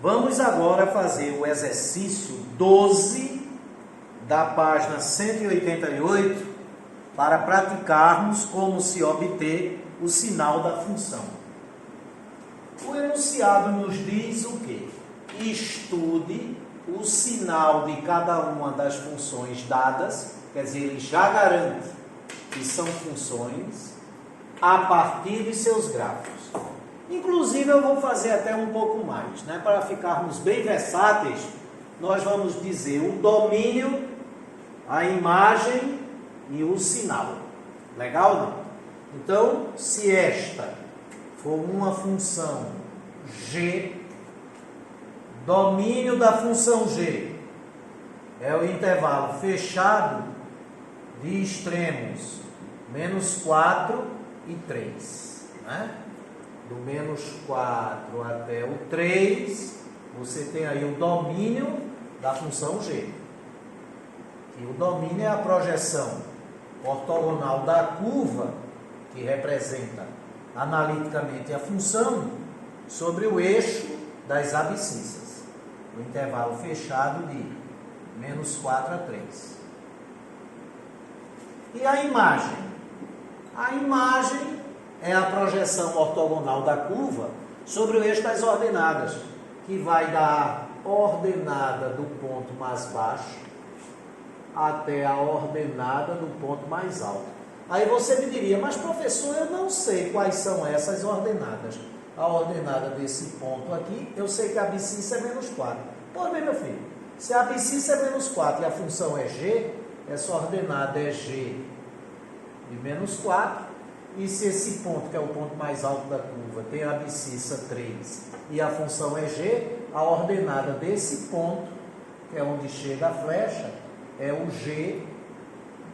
Vamos agora fazer o exercício 12 da página 188 para praticarmos como se obter o sinal da função. O enunciado nos diz o quê? Estude o sinal de cada uma das funções dadas, quer dizer, ele já garante que são funções a partir de seus gráficos. Inclusive, eu vou fazer até um pouco mais, né? Para ficarmos bem versáteis, nós vamos dizer o domínio, a imagem e o sinal. Legal, não? Então, se esta for uma função g, domínio da função g é o intervalo fechado de extremos menos 4 e 3, né? Do menos 4 até o 3, você tem aí o domínio da função g. E o domínio é a projeção ortogonal da curva, que representa analiticamente a função, sobre o eixo das abscissas, o intervalo fechado de menos 4 a 3. E a imagem? A imagem é a projeção ortogonal da curva sobre o eixo das ordenadas, que vai da ordenada do ponto mais baixo até a ordenada do ponto mais alto. Aí você me diria, mas professor, eu não sei quais são essas ordenadas. A ordenada desse ponto aqui, eu sei que a abscissa é menos 4. Pois bem, meu filho, se a abscissa é menos 4 e a função é g, essa ordenada é g de menos 4, e se esse ponto, que é o ponto mais alto da curva, tem a abscissa 3 e a função é g, a ordenada desse ponto, que é onde chega a flecha, é o g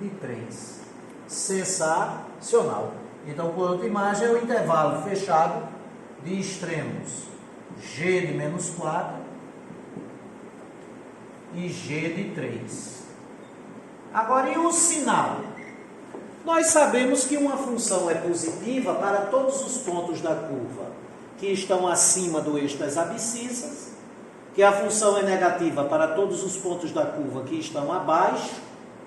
de 3. Sensacional. Então, por outra imagem, é o intervalo fechado de extremos g de menos 4 e g de 3. Agora, e o sinal? Nós sabemos que uma função é positiva para todos os pontos da curva que estão acima do eixo das abscissas, que a função é negativa para todos os pontos da curva que estão abaixo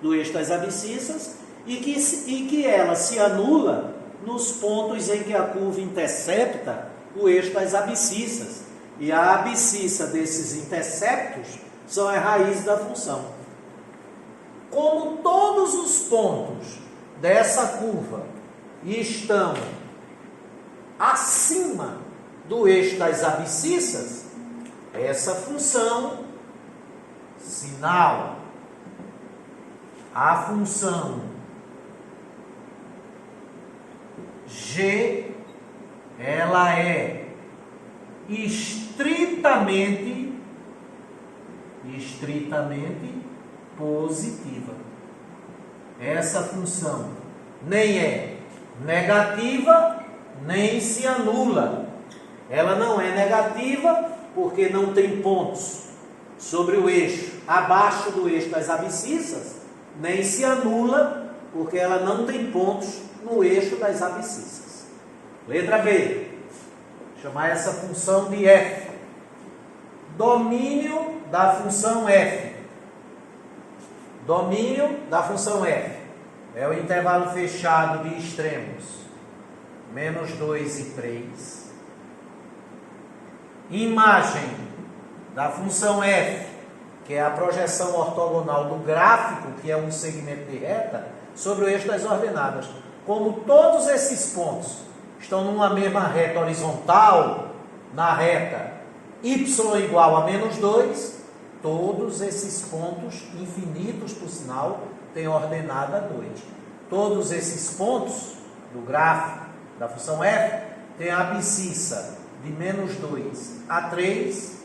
do eixo das abscissas e que ela se anula nos pontos em que a curva intercepta o eixo das abscissas. E a abscissa desses interceptos são a raiz da função. Como todos os pontos dessa curva estão acima do eixo das abscissas, essa função, sinal, a função g, ela é estritamente positiva. Essa função nem é negativa, nem se anula. Ela não é negativa porque não tem pontos sobre o eixo abaixo do eixo das abscissas, nem se anula porque ela não tem pontos no eixo das abscissas. Letra B. Chamar essa função de f. Domínio da função f. Domínio da função f é o intervalo fechado de extremos menos 2 e 3. Imagem da função f, que é a projeção ortogonal do gráfico, que é um segmento de reta, sobre o eixo das ordenadas. Como todos esses pontos estão numa mesma reta horizontal, na reta y igual a menos 2, todos esses pontos, infinitos por sinal, têm ordenada 2. Todos esses pontos do gráfico da função f têm a abscissa de menos 2 a 3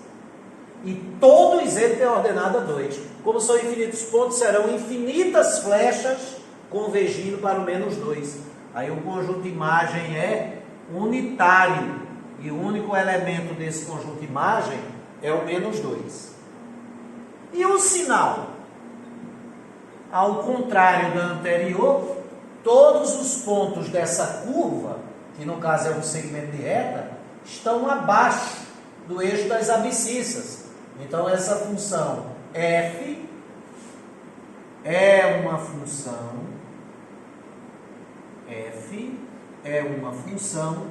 e todos eles têm ordenada 2. Como são infinitos pontos, serão infinitas flechas convergindo para o menos 2. Aí o conjunto de imagem é unitário e o único elemento desse conjunto de imagem é o menos 2. E o sinal? Ao contrário da anterior, todos os pontos dessa curva, que no caso é um segmento de reta, estão abaixo do eixo das abscissas. Então, essa função f é uma função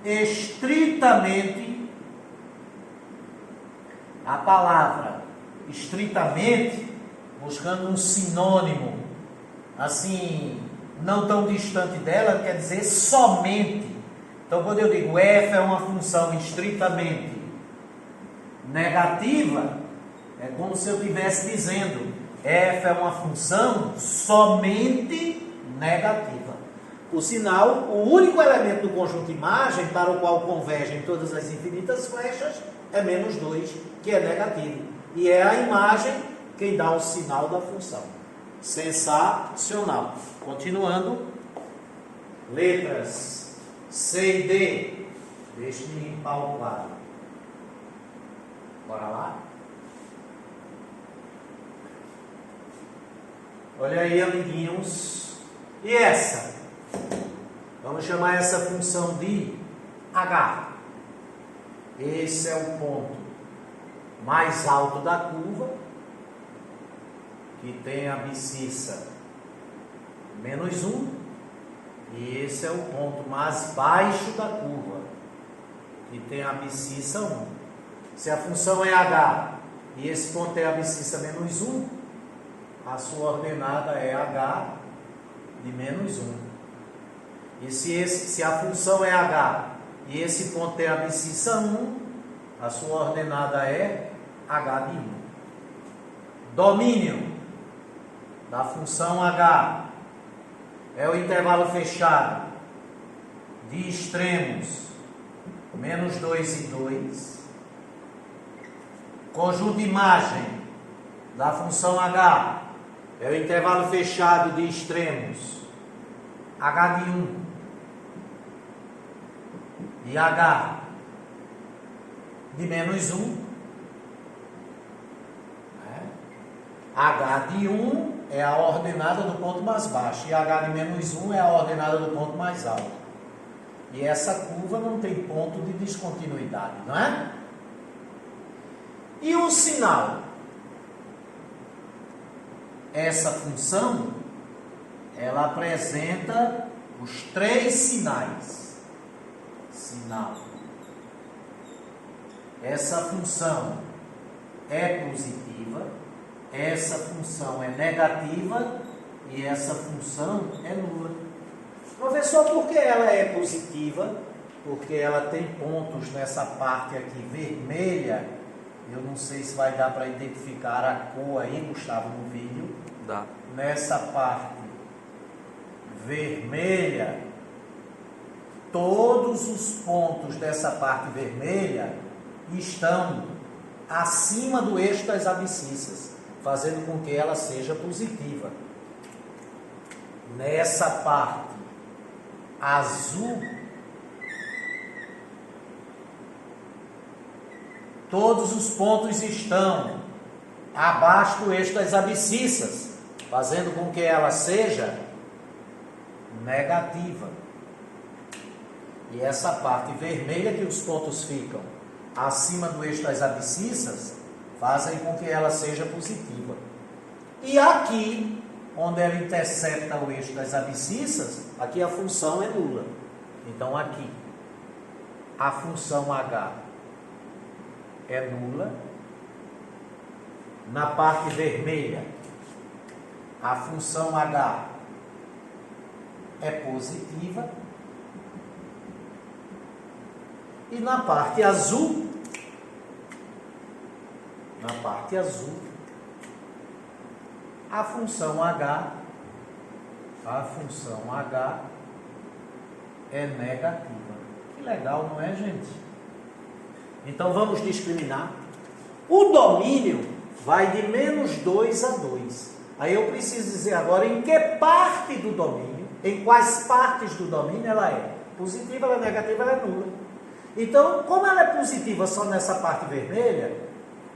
estritamente, a palavra estritamente, buscando um sinônimo, assim, não tão distante dela, quer dizer somente. Então, quando eu digo f é uma função estritamente negativa, é como se eu estivesse dizendo f é uma função somente negativa. Por sinal, o único elemento do conjunto imagem para o qual convergem todas as infinitas flechas é menos 2, que é negativo. E é a imagem quem dá o sinal da função. Sensacional. Continuando. Letras C e D. Deixe-me limpar o quadro. Bora lá? Olha aí, amiguinhos. E essa? Vamos chamar essa função de H. Esse é o ponto mais alto da curva, que tem a abscissa menos 1. E esse é o ponto mais baixo da curva, que tem a abscissa 1. Se a função é H e esse ponto é a abscissa menos 1, a sua ordenada é H de menos 1. E se a função é H e esse ponto é a abscissa 1, a sua ordenada é H de 1. Domínio da função H é o intervalo fechado de extremos menos 2 e 2. Conjunto de imagem da função H é o intervalo fechado de extremos H de 1 e H de menos 1. H de 1 é a ordenada do ponto mais baixo e H de menos 1 é a ordenada do ponto mais alto. E essa curva não tem ponto de descontinuidade, não é? E o sinal? Essa função, ela apresenta os 3 sinais. Sinal. Essa função é positiva, essa função é negativa e essa função é nula. Professor, por que ela é positiva? Porque ela tem pontos nessa parte aqui vermelha. Eu não sei se vai dar para identificar a cor aí, Gustavo, no vídeo. Dá. Nessa parte vermelha, todos os pontos dessa parte vermelha estão acima do eixo das abscissas, fazendo com que ela seja positiva. Nessa parte azul, todos os pontos estão abaixo do eixo das abscissas, fazendo com que ela seja negativa. E essa parte vermelha, que os pontos ficam acima do eixo das abscissas, fazem com que ela seja positiva. E aqui, onde ela intercepta o eixo das abscissas, aqui a função é nula. Então aqui, a função H é nula. Na parte vermelha, a função H é positiva. E na parte azul, a função H é negativa. Que legal, não é, gente? Então vamos discriminar. O domínio vai de menos 2 a 2. Aí eu preciso dizer agora em que parte do domínio, em quais partes do domínio ela é. Positiva, ela é negativa, ela é nula. Então, como ela é positiva só nessa parte vermelha,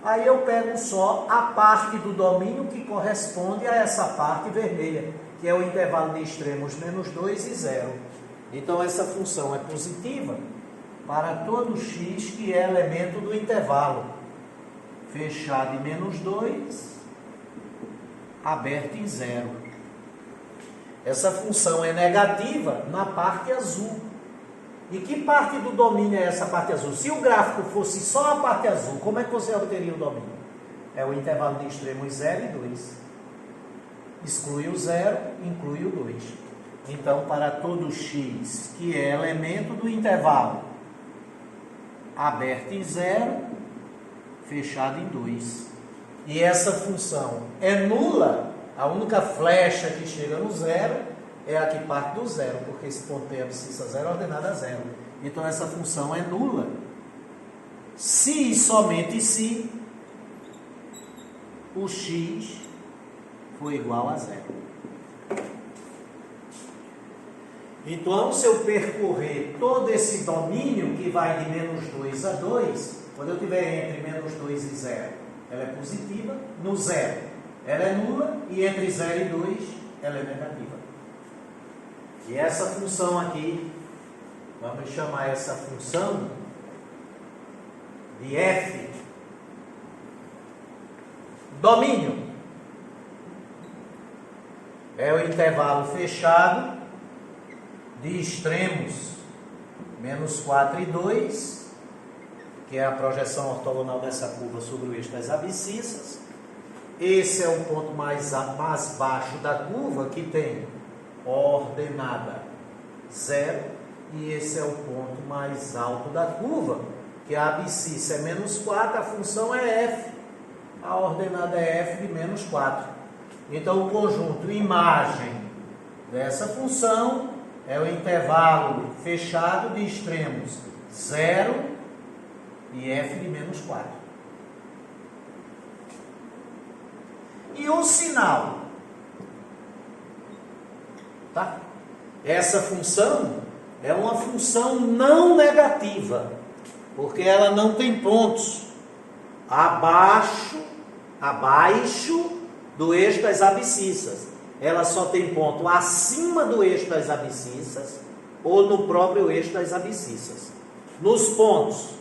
aí eu pego só a parte do domínio que corresponde a essa parte vermelha, que é o intervalo de extremos menos 2 e 0. Então, essa função é positiva para todo x que é elemento do intervalo fechado em menos 2, aberto em 0. Essa função é negativa na parte azul. E que parte do domínio é essa parte azul? Se o gráfico fosse só a parte azul, como é que você obteria o domínio? É o intervalo de extremos 0 e 2. Exclui o 0, inclui o 2. Então, para todo x que é elemento do intervalo aberto em 0, fechado em 2. E essa função é nula, a única flecha que chega no 0 é a que parte do 0, porque esse ponto tem abscissa 0 ordenada a 0. Então, essa função é nula se e somente se o x for igual a 0. Então, se eu percorrer todo esse domínio que vai de menos 2 a 2, quando eu estiver entre menos 2 e 0, ela é positiva. No 0, ela é nula. E entre 0 e 2, ela é negativa. E essa função aqui, vamos chamar essa função de f. Domínio é o intervalo fechado de extremos menos 4 e 2, que é a projeção ortogonal dessa curva sobre o eixo das abscissas. Esse é o ponto mais baixo da curva, que tem ordenada 0, e esse é o ponto mais alto da curva, que a abscissa é menos 4, a função é f, a ordenada é f de menos 4. Então, o conjunto imagem dessa função é o intervalo fechado de extremos 0 e f de menos 4. E o sinal? Tá? Essa função é uma função não negativa, porque ela não tem pontos abaixo do eixo das abscissas. Ela só tem ponto acima do eixo das abscissas ou no próprio eixo das abscissas. Nos pontos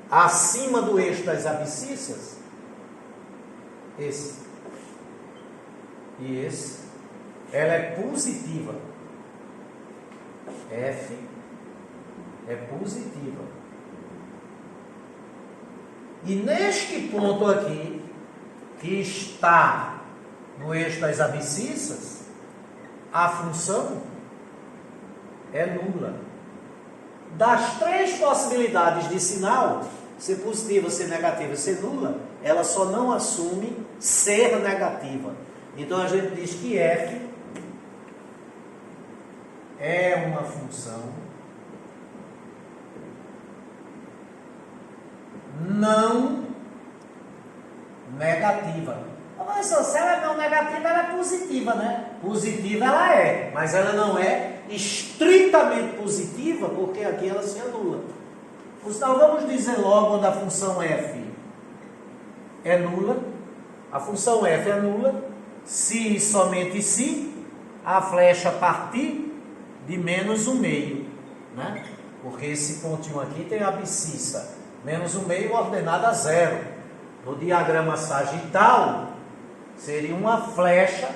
acima do eixo das abscissas, esse e esse, ela é positiva. F é positiva. E neste ponto aqui, que está no eixo das abscissas, a função é nula. Das três possibilidades de sinal, ser positiva, ser negativa, ser nula, ela só não assume ser negativa. Então a gente diz que f é uma função não negativa. Mas se ela é não negativa, ela é positiva, né? Positiva ela é, mas ela não é estritamente positiva, porque aqui ela se anula. Então vamos dizer logo onde a função f é nula. A função f é nula se e somente se a flecha partir de menos 1/2, né? Porque esse pontinho aqui tem a abscissa menos 1/2 ordenada a 0. No diagrama sagital, seria uma flecha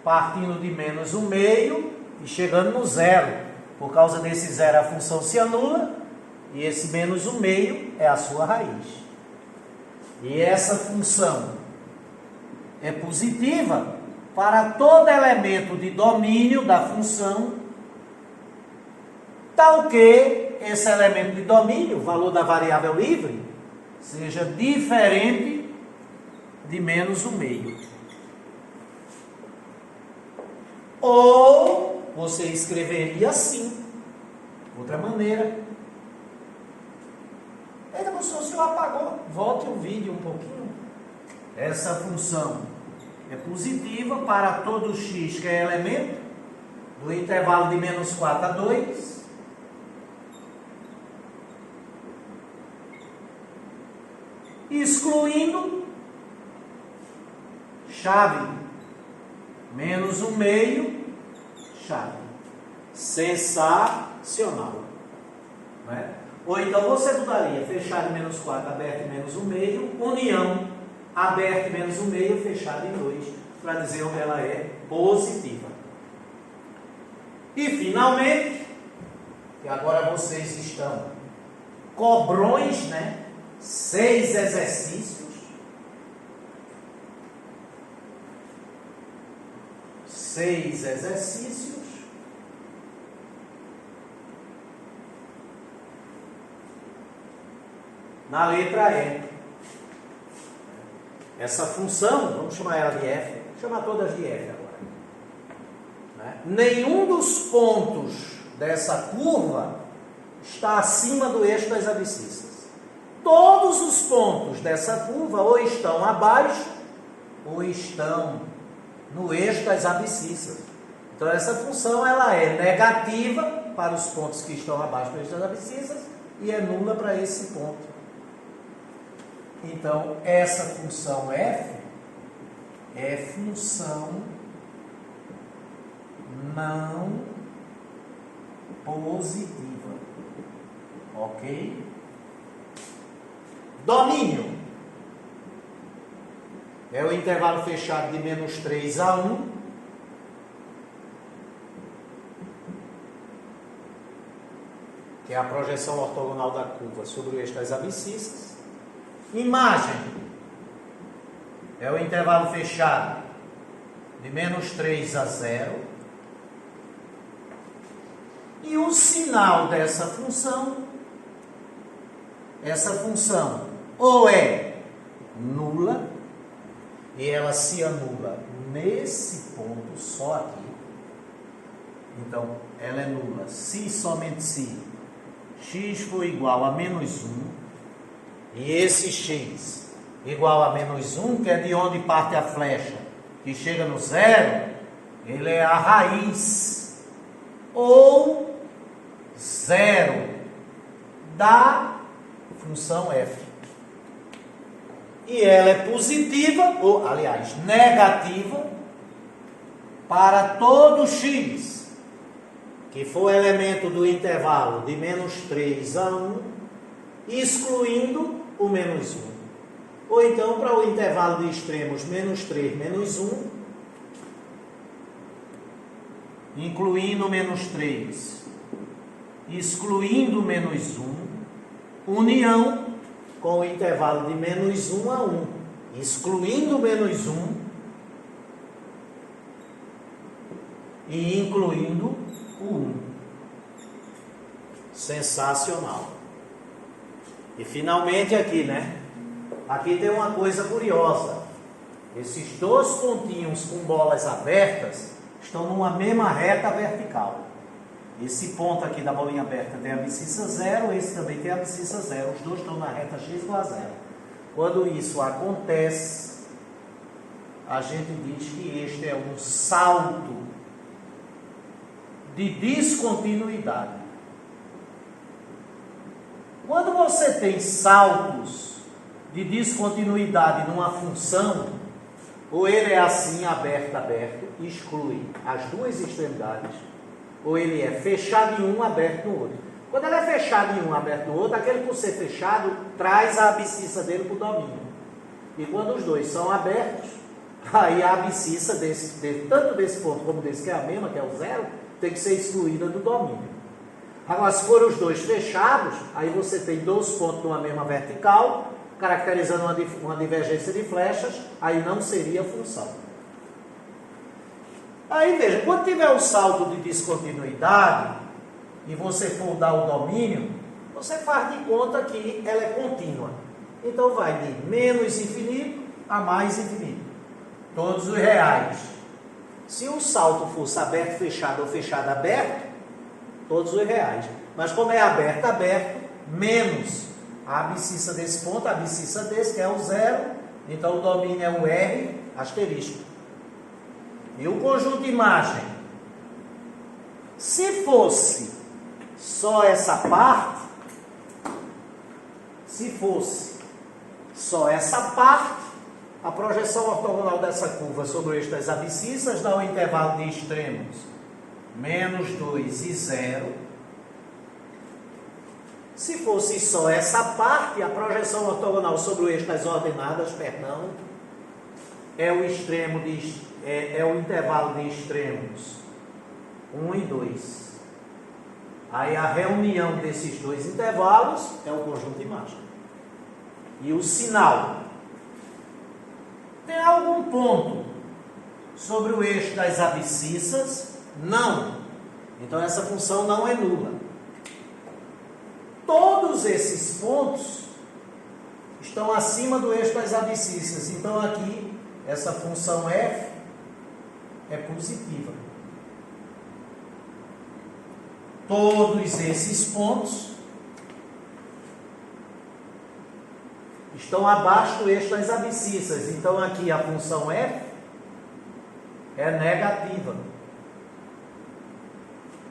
partindo de menos 1/2 e chegando no 0. Por causa desse 0, a função se anula, e esse menos 1/2 é a sua raiz. E essa função é positiva para todo elemento de domínio da função, tal que esse elemento de domínio, o valor da variável livre, seja diferente de menos 1/2. Ou você escreveria assim, outra maneira. Eita, professor, o senhor apagou. Volte o vídeo um pouquinho. Essa função é positiva para todo x que é elemento do intervalo de menos 4 a 2. Excluindo chave menos 1/2 chave. Sensacional, né? Ou então você mudaria fechado em menos 4, aberto em menos 1/2, união, aberto em menos 1/2, fechado em 2, para dizer onde ela é positiva. E finalmente, que agora vocês estão cobrões, né? 6 exercícios. 6 exercícios. Na letra E. Essa função, vamos chamar ela de F, vou chamar todas de F agora. Né? Nenhum dos pontos dessa curva está acima do eixo das abscissas. Todos os pontos dessa curva ou estão abaixo ou estão no eixo das abscissas. Então essa função ela é negativa para os pontos que estão abaixo do eixo das abscissas e é nula para esse ponto. Então essa função f é função não positiva. Ok? Domínio é o intervalo fechado de menos 3 a 1. Que é a projeção ortogonal da curva sobre o eixo das abscissas. Imagem é o intervalo fechado de menos 3 a 0. E o sinal dessa função, essa função ou é nula, e ela se anula nesse ponto, só aqui. Então, ela é nula se somente se x for igual a menos 1, e esse x igual a menos 1, que é de onde parte a flecha, que chega no zero, ele é a raiz, ou zero da função f. E ela é positiva, ou aliás, negativa, para todo x, que for elemento do intervalo de menos 3 a 1, excluindo o menos 1. Ou então, para o intervalo de extremos menos 3, menos 1, incluindo menos 3, excluindo menos 1, união com o intervalo de menos 1 a 1, excluindo menos 1 e incluindo o 1. Sensacional. E finalmente aqui, né? Aqui tem uma coisa curiosa. Esses dois pontinhos com bolas abertas estão numa mesma reta vertical. Esse ponto aqui da bolinha aberta tem a abscissa 0, esse também tem a abscissa 0. Os dois estão na reta x igual a 0. Quando isso acontece, a gente diz que este é um salto de descontinuidade. Quando você tem saltos de descontinuidade numa função, ou ele é assim, aberto, aberto, exclui as duas extremidades, ou ele é fechado em um, aberto no outro. Quando ele é fechado em um, aberto no outro, aquele por ser fechado traz a abscissa dele para o domínio. E quando os dois são abertos, aí a abscissa tanto desse ponto como desse, que é a mesma, que é o zero, tem que ser excluída do domínio. Agora, se forem os dois fechados, aí você tem dois pontos numa mesma vertical, caracterizando uma divergência de flechas, aí não seria função. Aí veja, quando tiver o salto de descontinuidade, e você for dar o domínio, você faz de conta que ela é contínua. Então vai de menos infinito a mais infinito. Todos os reais. Se o salto fosse aberto, fechado ou fechado, aberto, todos os reais. Mas como é aberto, aberto, menos a abscissa desse ponto, a abscissa desse, que é o zero, então o domínio é o R asterisco. E o conjunto de imagem, se fosse só essa parte, a projeção ortogonal dessa curva sobre o eixo das abscissas dá um intervalo de extremos menos 2 e 0. Se fosse só essa parte, a projeção ortogonal sobre o eixo das ordenadas, perdão, é o extremo é o intervalo de extremos 1 e 2. Aí a reunião desses dois intervalos é o conjunto imágico. E o sinal. Tem algum ponto sobre o eixo das abscissas? Não. Então essa função não é nula. Todos esses pontos estão acima do eixo das abscissas. Então aqui essa função f é positiva. Todos esses pontos estão abaixo do eixo das abscissas. Então aqui a função f é negativa.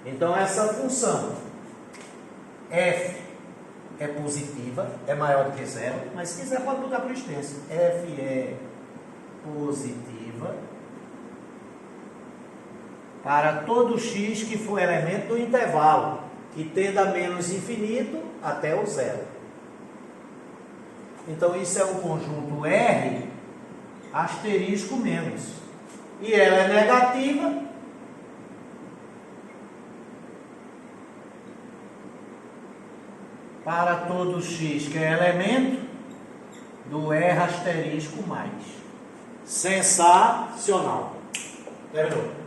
Então essa função f é positiva, é maior do que zero, mas se quiser pode botar por extenso. F é positiva para todo x que for elemento do intervalo, que tenda a menos infinito até o zero. Então isso é um conjunto R asterisco menos. E ela é negativa para todo x que é elemento do R asterisco mais. Sensacional. Terminou.